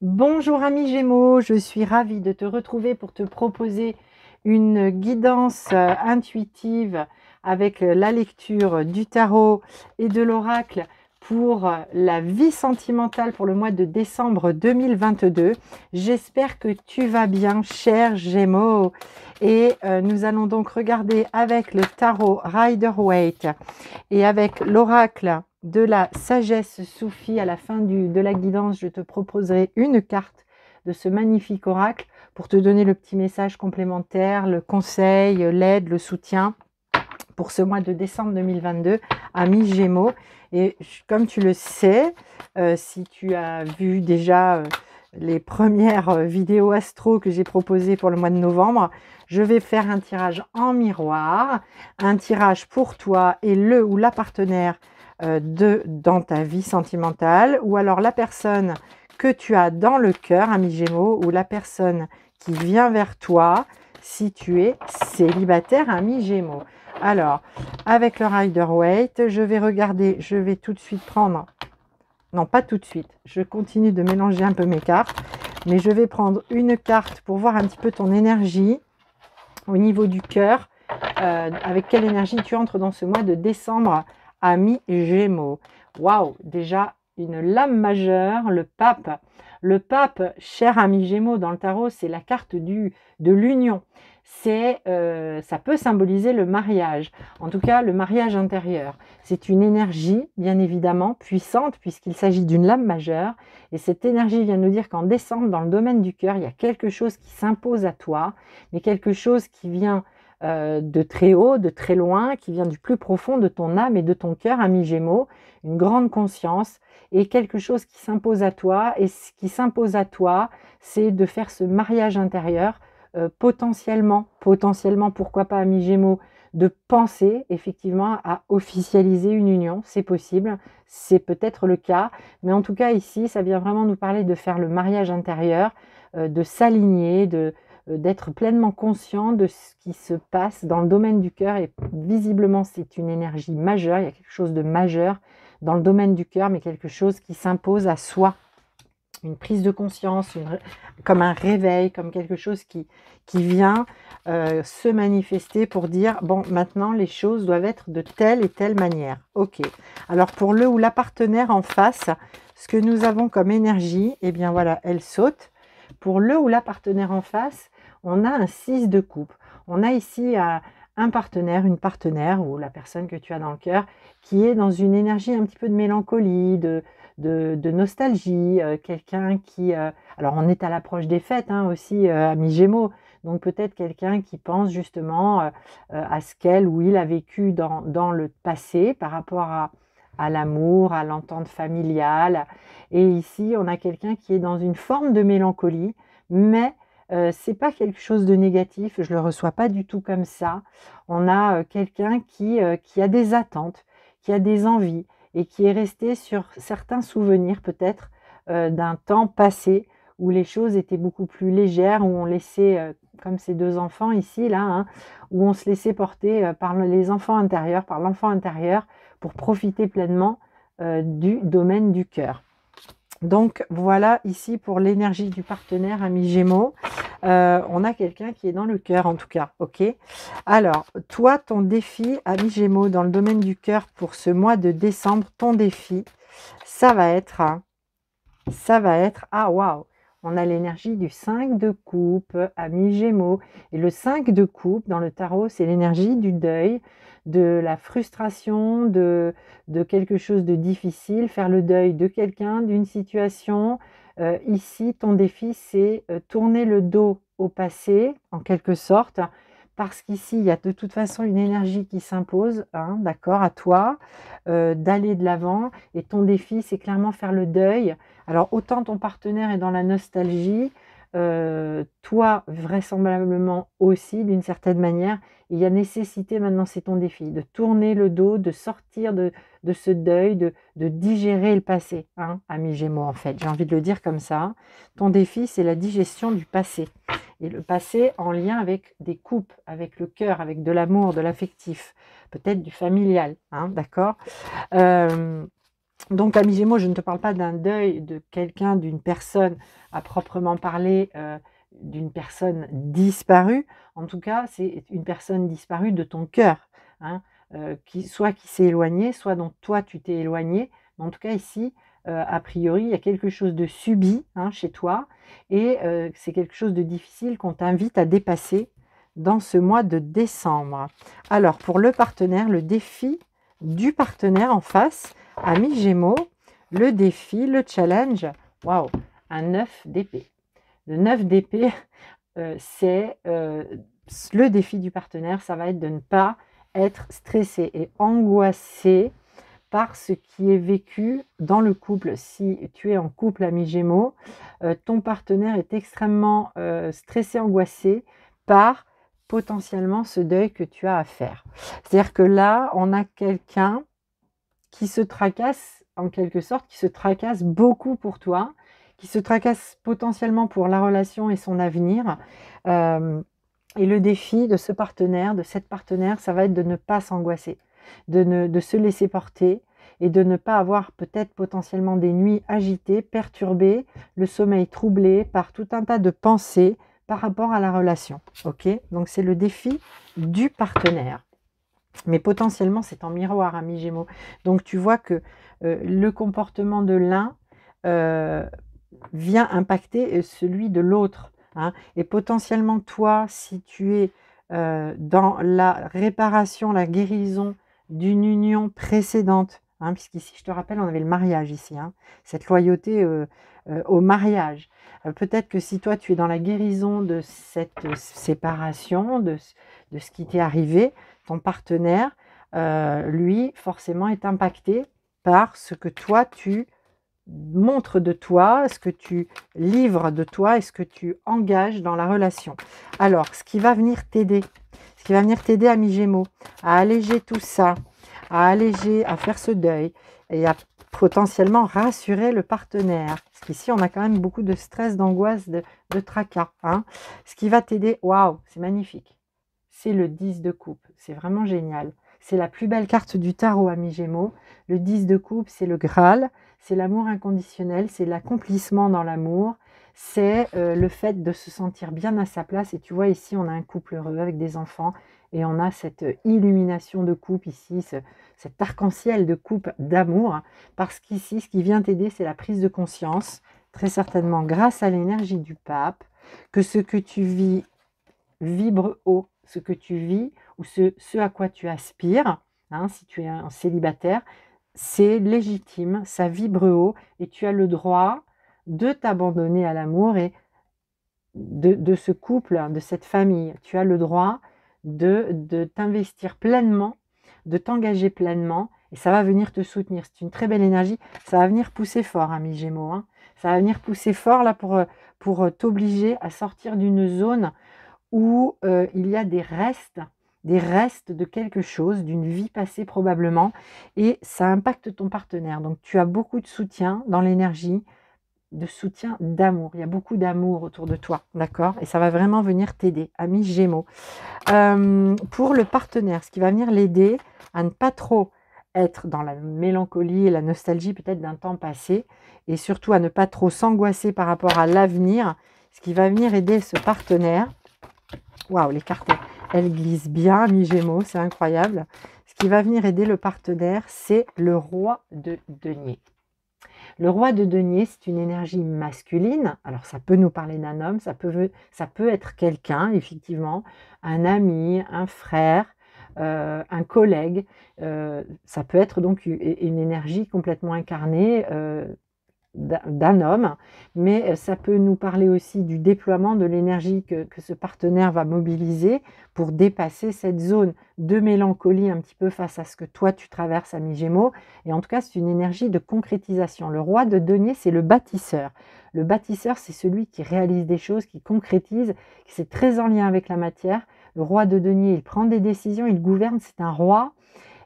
Bonjour amis Gémeaux, je suis ravie de te retrouver pour te proposer une guidance intuitive avec la lecture du tarot et de l'oracle pour la vie sentimentale pour le mois de décembre 2022. J'espère que tu vas bien, cher Gémeaux. Et nous allons donc regarder avec le tarot Rider-Waite et avec l'oracle de la sagesse soufie. À la fin de la guidance, je te proposerai une carte de ce magnifique oracle pour te donner le petit message complémentaire, le conseil, l'aide, le soutien pour ce mois de décembre 2022 à mi-Gémeaux. Et comme tu le sais, si tu as vu déjà les premières vidéos astro que j'ai proposées pour le mois de novembre, je vais faire un tirage en miroir, un tirage pour toi et le ou la partenaire dans ta vie sentimentale, ou alors la personne que tu as dans le cœur, ami Gémeaux, ou la personne qui vient vers toi si tu es célibataire, ami Gémeaux. Alors, avec le Rider-Waite, je vais regarder, je vais tout de suite prendre, non pas tout de suite, je continue de mélanger un peu mes cartes, mais je vais prendre une carte pour voir un petit peu ton énergie au niveau du cœur, avec quelle énergie tu entres dans ce mois de décembre, ami Gémeaux. Waouh, déjà une lame majeure, le pape. Le pape, cher ami Gémeaux, dans le tarot, c'est la carte de l'union. Ça peut symboliser le mariage, en tout cas le mariage intérieur. C'est une énergie, bien évidemment, puissante, puisqu'il s'agit d'une lame majeure. Et cette énergie vient nous dire qu'en décembre, dans le domaine du cœur, il y a quelque chose qui s'impose à toi, mais quelque chose qui vient de très haut, de très loin, qui vient du plus profond de ton âme et de ton cœur, ami Gémeaux, une grande conscience et quelque chose qui s'impose à toi. Et ce qui s'impose à toi, c'est de faire ce mariage intérieur, potentiellement, pourquoi pas, ami Gémeaux, de penser effectivement à officialiser une union. C'est possible, c'est peut-être le cas, mais en tout cas ici, ça vient vraiment nous parler de faire le mariage intérieur, de s'aligner, d'être pleinement conscient de ce qui se passe dans le domaine du cœur. Et visiblement, c'est une énergie majeure, il y a quelque chose de majeur dans le domaine du cœur, mais quelque chose qui s'impose à soi. Une prise de conscience, comme un réveil, comme quelque chose qui vient se manifester pour dire, bon, maintenant, les choses doivent être de telle et telle manière. Ok. Alors, pour le ou la partenaire en face, ce que nous avons comme énergie, eh bien voilà, elle saute. Pour le ou la partenaire en face, on a un 6 de coupe. On a ici un partenaire, une partenaire, ou la personne que tu as dans le cœur, qui est dans une énergie un petit peu de mélancolie, de nostalgie, quelqu'un qui... alors, on est à l'approche des fêtes aussi, à mi-Gémeaux, donc peut-être quelqu'un qui pense justement à ce qu'elle ou il a vécu dans le passé par rapport à l'amour, à l'entente familiale. Et ici, on a quelqu'un qui est dans une forme de mélancolie, mais c'est pas quelque chose de négatif, je le reçois pas du tout comme ça. On a quelqu'un qui a des attentes, qui a des envies, et qui est resté sur certains souvenirs peut-être d'un temps passé où les choses étaient beaucoup plus légères, où on laissait, comme ces deux enfants ici, là, où on se laissait porter par les enfants intérieurs, par l'enfant intérieur, pour profiter pleinement du domaine du cœur. Donc voilà ici pour l'énergie du partenaire, ami Gémeaux. On a quelqu'un qui est dans le cœur en tout cas, ok. Alors, toi, ton défi, ami Gémeaux, dans le domaine du cœur pour ce mois de décembre, ton défi, ça va être, ah waouh, on a l'énergie du 5 de coupe, ami Gémeaux. Et le 5 de coupe dans le tarot, c'est l'énergie du deuil, de la frustration, de quelque chose de difficile, faire le deuil de quelqu'un, d'une situation. Ici, ton défi, c'est tourner le dos au passé, en quelque sorte, parce qu'ici, il y a de toute façon une énergie qui s'impose, d'accord, à toi, d'aller de l'avant. Et ton défi, c'est clairement faire le deuil. Alors, autant ton partenaire est dans la nostalgie, toi, vraisemblablement aussi, d'une certaine manière. Il y a nécessité, maintenant, c'est ton défi, de tourner le dos, de sortir de ce deuil, de digérer le passé, ami Gémeaux, en fait. J'ai envie de le dire comme ça. Ton défi, c'est la digestion du passé. Et le passé en lien avec des coupes, avec le cœur, avec de l'amour, de l'affectif, peut-être du familial, d'accord. Donc, ami Gémeaux, je ne te parle pas d'un deuil de quelqu'un, d'une personne à proprement parler, d'une personne disparue. En tout cas, c'est une personne disparue de ton cœur, hein, soit qui s'est éloignée, soit dont toi tu t'es éloigné. Mais en tout cas, ici, a priori, il y a quelque chose de subi, hein, chez toi, et c'est quelque chose de difficile qu'on t'invite à dépasser dans ce mois de décembre. Alors, pour le partenaire, le défi du partenaire en face, ami Gémeaux, le défi, le challenge, waouh, un 9 d'épée. Le 9 d'épée, c'est le défi du partenaire, ça va être de ne pas être stressé et angoissé par ce qui est vécu dans le couple. Si tu es en couple, ami Gémeaux, ton partenaire est extrêmement stressé, angoissé par potentiellement ce deuil que tu as à faire. C'est-à-dire que là, on a quelqu'un qui se tracasse, en quelque sorte, qui se tracasse beaucoup pour toi, qui se tracasse potentiellement pour la relation et son avenir. Et le défi de ce partenaire, de cette partenaire, ça va être de ne pas s'angoisser, de se laisser porter et de ne pas avoir peut-être potentiellement des nuits agitées, perturbées, le sommeil troublé par tout un tas de pensées par rapport à la relation. Ok? Donc c'est le défi du partenaire. Mais potentiellement, c'est en miroir, ami Gémeaux. Donc, tu vois que le comportement de l'un vient impacter celui de l'autre. Hein. Et potentiellement, toi, si tu es dans la réparation, la guérison d'une union précédente, hein, puisqu'ici, je te rappelle, on avait le mariage ici, hein, cette loyauté au mariage. Peut-être que si toi, tu es dans la guérison de cette séparation, de ce qui t'est arrivé, ton partenaire, lui, forcément, est impacté par ce que toi, tu montres de toi, ce que tu livres de toi et ce que tu engages dans la relation. Alors, ce qui va venir t'aider, ami Gémeaux, à alléger tout ça, à alléger, à faire ce deuil et à potentiellement rassurer le partenaire. Parce qu'ici, on a quand même beaucoup de stress, d'angoisse, de tracas. Hein. Ce qui va t'aider, waouh, c'est magnifique. C'est le 10 de coupe. C'est vraiment génial. C'est la plus belle carte du tarot, ami Gémeaux. Le 10 de coupe, c'est le Graal, c'est l'amour inconditionnel, c'est l'accomplissement dans l'amour, c'est le fait de se sentir bien à sa place. Et tu vois, ici, on a un couple heureux avec des enfants et on a cette illumination de couple ici, cet arc-en-ciel de couple d'amour. Parce qu'ici, ce qui vient t'aider, c'est la prise de conscience, très certainement grâce à l'énergie du pape, que ce que tu vis vibre haut, ce que tu vis ou ce à quoi tu aspires, hein, si tu es un célibataire, c'est légitime, ça vibre haut et tu as le droit de t'abandonner à l'amour et de ce couple, de cette famille. Tu as le droit de t'investir pleinement, de t'engager pleinement et ça va venir te soutenir. C'est une très belle énergie. Ça va venir pousser fort, ami Gémeaux. Hein. Ça va venir pousser fort là pour t'obliger à sortir d'une zone où il y a des restes de quelque chose, d'une vie passée probablement, et ça impacte ton partenaire. Donc tu as beaucoup de soutien dans l'énergie, de soutien d'amour. Il y a beaucoup d'amour autour de toi, d'accord? Et ça va vraiment venir t'aider, ami Gémeaux. Pour le partenaire, ce qui va venir l'aider à ne pas trop être dans la mélancolie et la nostalgie peut-être d'un temps passé, et surtout à ne pas trop s'angoisser par rapport à l'avenir, ce qui va venir aider ce partenaire. Waouh, les cartes, elles glissent bien, ami Gémeaux, c'est incroyable. Ce qui va venir aider le partenaire, c'est le roi de denier. Le roi de denier, c'est une énergie masculine. Alors, ça peut nous parler d'un homme, ça peut être quelqu'un, effectivement, un ami, un frère, un collègue. Ça peut être donc une énergie complètement incarnée d'un homme, mais ça peut nous parler aussi du déploiement de l'énergie que ce partenaire va mobiliser pour dépasser cette zone de mélancolie un petit peu face à ce que toi tu traverses, ami Gémeaux. Et en tout cas, c'est une énergie de concrétisation. Le roi de denier, c'est le bâtisseur. Le bâtisseur, c'est celui qui réalise des choses, qui concrétise, qui c'est très en lien avec la matière. Le roi de denier, il prend des décisions, il gouverne, c'est un roi.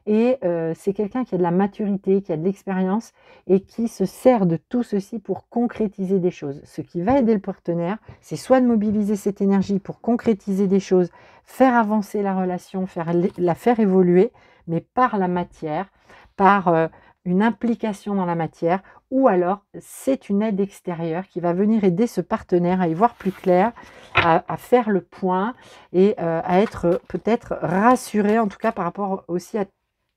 Et c'est quelqu'un qui a de la maturité, qui a de l'expérience et qui se sert de tout ceci pour concrétiser des choses. Ce qui va aider le partenaire, c'est soit de mobiliser cette énergie pour concrétiser des choses, faire avancer la relation, la faire évoluer, mais par la matière, par une implication dans la matière, ou alors c'est une aide extérieure qui va venir aider ce partenaire à y voir plus clair, à faire le point et à être peut-être rassuré, en tout cas par rapport aussi à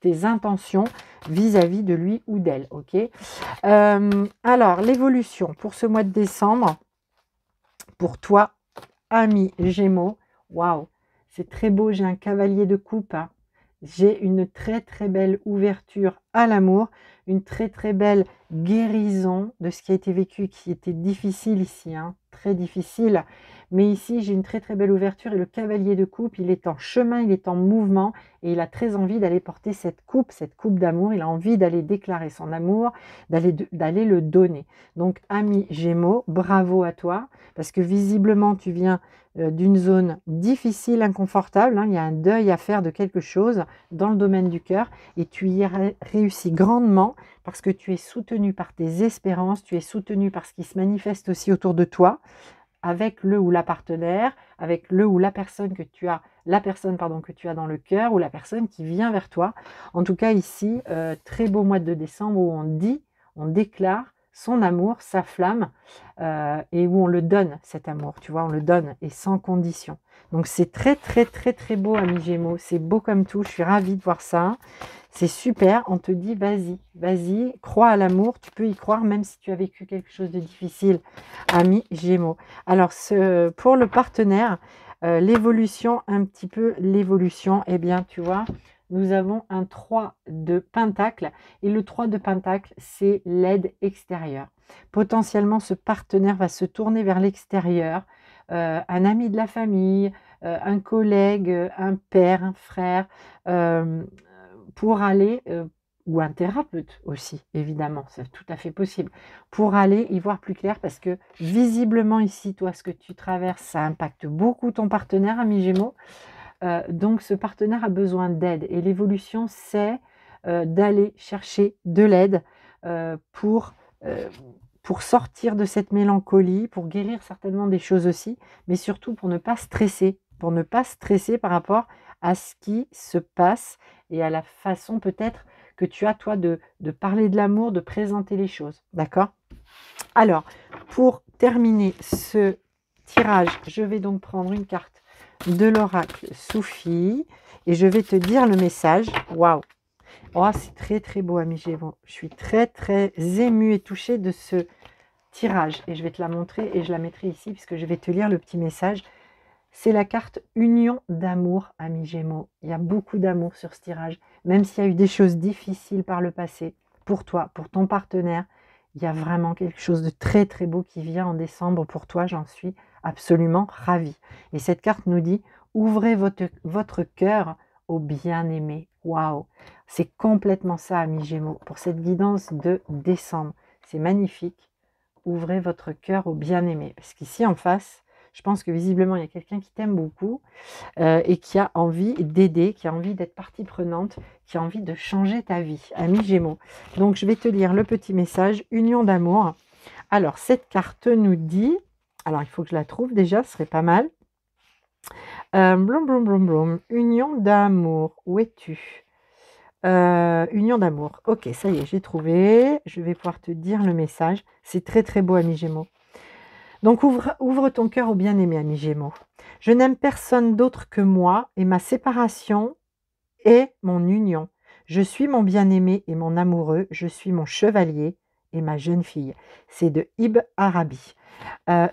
tes intentions vis-à-vis de lui ou d'elle. Ok. Alors, l'évolution pour ce mois de décembre, pour toi, ami Gémeaux, waouh, c'est très beau, j'ai un cavalier de coupe, hein. J'ai une très très belle ouverture à l'amour, une très très belle guérison de ce qui a été vécu, qui était difficile ici, hein, très difficile. Mais ici, j'ai une très très belle ouverture et le cavalier de coupe, il est en chemin, il est en mouvement et il a très envie d'aller porter cette coupe d'amour. Il a envie d'aller déclarer son amour, d'aller le donner. Donc, ami Gémeaux, bravo à toi parce que visiblement, tu viens d'une zone difficile, inconfortable, hein. Il y a un deuil à faire de quelque chose dans le domaine du cœur et tu y réussis grandement parce que tu es soutenu par tes espérances, tu es soutenu par ce qui se manifeste aussi autour de toi, avec le ou la partenaire, avec le ou la personne que tu as, la personne pardon que tu as dans le cœur ou la personne qui vient vers toi. En tout cas ici, très beau mois de décembre où on dit, on déclare son amour, sa flamme, et où on le donne cet amour, tu vois, on le donne et sans condition. Donc c'est très très très très beau, ami Gémeaux, c'est beau comme tout, je suis ravie de voir ça. C'est super, on te dit vas-y, vas-y, crois à l'amour, tu peux y croire même si tu as vécu quelque chose de difficile, ami Gémeaux. Alors pour le partenaire, l'évolution, un petit peu l'évolution, eh bien tu vois, nous avons un 3 de pentacle et le 3 de pentacle, c'est l'aide extérieure. Potentiellement, ce partenaire va se tourner vers l'extérieur, un ami de la famille, un collègue, un père, un frère, pour aller, ou un thérapeute aussi, évidemment, c'est tout à fait possible, pour aller y voir plus clair parce que visiblement ici, toi, ce que tu traverses, ça impacte beaucoup ton partenaire, ami Gémeaux. Donc ce partenaire a besoin d'aide et l'évolution, c'est d'aller chercher de l'aide pour sortir de cette mélancolie, pour guérir certainement des choses aussi, mais surtout pour ne pas stresser, par rapport à ce qui se passe et à la façon peut-être que tu as toi de parler de l'amour, de présenter les choses, d'accord? Alors, pour terminer ce tirage, je vais donc prendre une carte de l'oracle Soufi et je vais te dire le message. Waouh! Oh, c'est très très beau, ami Gémeaux. Je suis très très émue et touchée de ce tirage et je vais te la montrer et je la mettrai ici puisque je vais te lire le petit message. C'est la carte union d'amour, ami Gémeaux. Il y a beaucoup d'amour sur ce tirage, même s'il y a eu des choses difficiles par le passé pour toi, pour ton partenaire. Il y a vraiment quelque chose de très très beau qui vient en décembre pour toi, j'en suis absolument ravie. Et cette carte nous dit, ouvrez votre cœur au bien-aimé. Waouh, c'est complètement ça, ami Gémeaux, pour cette guidance de décembre. C'est magnifique. Ouvrez votre cœur au bien-aimé. Parce qu'ici en face, je pense que visiblement, il y a quelqu'un qui t'aime beaucoup et qui a envie d'aider, qui a envie d'être partie prenante, qui a envie de changer ta vie, ami Gémeaux. Donc, je vais te lire le petit message, union d'amour. Alors, cette carte nous dit, alors il faut que je la trouve déjà, ce serait pas mal. Blum, blum, blum, blum. Union d'amour, où es-tu? Union d'amour. Ok, ça y est, j'ai trouvé. Je vais pouvoir te dire le message. C'est très très beau, ami Gémeaux. Donc ouvre ton cœur au bien-aimé, ami Gémeaux. Je n'aime personne d'autre que moi et ma séparation est mon union. Je suis mon bien-aimé et mon amoureux. Je suis mon chevalier et ma jeune fille. C'est de Ibn Arabi.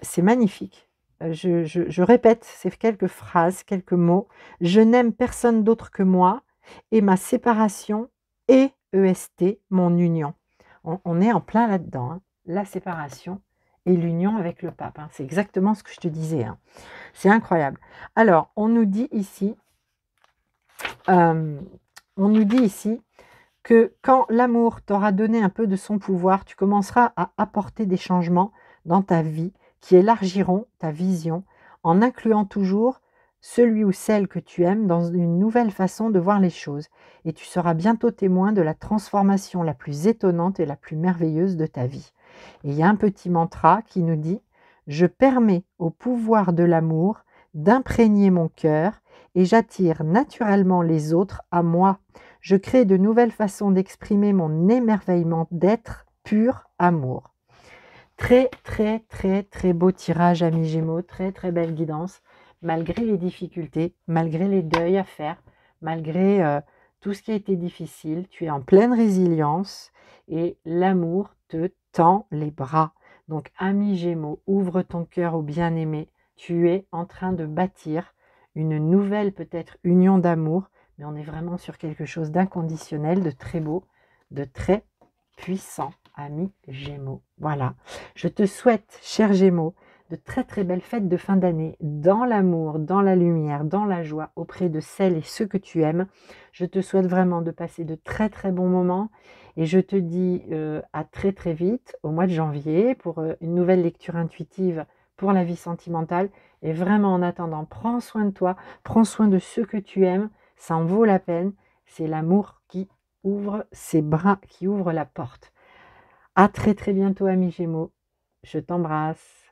C'est magnifique. Je répète ces quelques phrases, quelques mots. Je n'aime personne d'autre que moi et ma séparation est EST, mon union. On est en plein là-dedans, hein. La séparation et l'union avec le pape, hein. C'est exactement ce que je te disais, hein. C'est incroyable. Alors, on nous dit ici que quand l'amour t'aura donné un peu de son pouvoir, tu commenceras à apporter des changements dans ta vie qui élargiront ta vision en incluant toujours celui ou celle que tu aimes dans une nouvelle façon de voir les choses. Et tu seras bientôt témoin de la transformation la plus étonnante et la plus merveilleuse de ta vie. Et il y a un petit mantra qui nous dit « Je permets au pouvoir de l'amour d'imprégner mon cœur et j'attire naturellement les autres à moi. Je crée de nouvelles façons d'exprimer mon émerveillement d'être pur amour. Très, très, très, très beau tirage, amis Gémeaux. Très, très belle guidance. Malgré les difficultés, malgré les deuils à faire, malgré tout ce qui a été difficile, tu es en pleine résilience et l'amour te tend les bras. Donc, ami Gémeaux, ouvre ton cœur au bien-aimé. Tu es en train de bâtir une nouvelle peut-être union d'amour, mais on est vraiment sur quelque chose d'inconditionnel, de très beau, de très puissant, ami Gémeaux. Voilà. Je te souhaite, cher Gémeaux, de très très belles fêtes de fin d'année, dans l'amour, dans la lumière, dans la joie, auprès de celles et ceux que tu aimes. Je te souhaite vraiment de passer de très très bons moments et je te dis à très très vite, au mois de janvier, pour une nouvelle lecture intuitive pour la vie sentimentale. Et vraiment en attendant, prends soin de toi, prends soin de ceux que tu aimes, ça en vaut la peine. C'est l'amour qui ouvre ses bras, qui ouvre la porte. À très très bientôt, amis Gémeaux. Je t'embrasse.